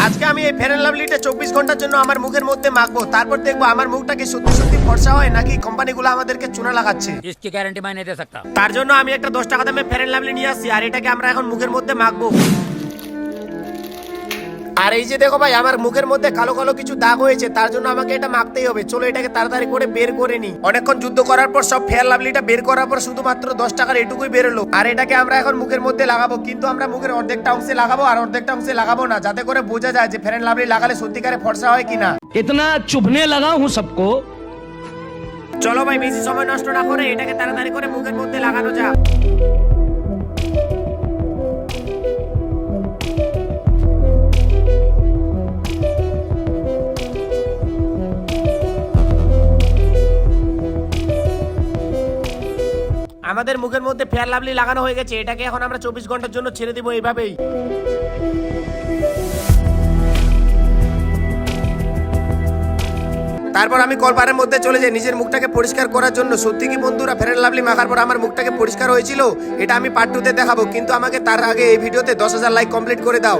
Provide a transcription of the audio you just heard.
আজকে আমি এই ফেয়ার এন্ড লাভলিটা 24 ঘন্টার জন্য আমার মুখের মধ্যে মাখবো, তারপর দেখবো আমার মুখটা কি সত্যি সত্যি ফর্সা হয় নাকি কোম্পানিগুলো আমাদেরকে চুনা লাগাচ্ছে। इसकी गारंटी मैं नहीं दे सकता। তার জন্য আমি একটা 10 টাকা দামে ফেয়ার এন্ড লাভলি নিয়ে আসছি, আর এটাকে আমরা এখন মুখের মধ্যে মাখবো। আর এই যে দেখো ভাই, আমার মুখের মধ্যে কালো কালো কিছু দাগ হয়েছে, তার জন্য আমাকে এটা মাখতেই হবে। চলো এটাকে তাড়াতাড়ি করে বের করে নি। অনেকক্ষণ যুদ্ধ করার পর সব ফেয়ার লাভলিটা বের করার পর শুধুমাত্র 10 টাকার এটুকুই বেরোলো। আর এটাকে আমরা এখন মুখের মধ্যে লাগাবো, কিন্তু আমরা মুখের অর্ধেকটা অংশে লাগাবো আর অর্ধেকটা অংশে লাগাবো না, যাতে করে বোঝা যায় যে ফেয়ার এন্ড লাভলি লাগালে সত্যিকারে ফর্সা হয় কিনা। इतना चुभने लगा हूं सबको। চলো ভাই, বেশি সময় নষ্ট না করে এটাকে তাড়াতাড়ি করে মুখের মধ্যে লাগানো যাক। আমাদের মুখের মধ্যে ফেয়ার লাভলি লাগানো হয়ে গেছে, এটাকে এখন আমরা 24 ঘন্টার জন্য ছেড়ে দিব এইভাবেই। তারপর আমি কলপারের মধ্যে চলে যাই নিজের মুখটাকে পরিষ্কার করার জন্য। সত্যি কি বন্ধুরা, ফেয়ার এন্ড লাভলি মাখার পর আমার মুখটাকে পরিষ্কার হয়েছিল? এটা আমি পার্ট 2 তে দেখাবো, কিন্তু আমাকে তার আগে এই ভিডিওতে 10,000 লাইক কমপ্লিট করে দাও।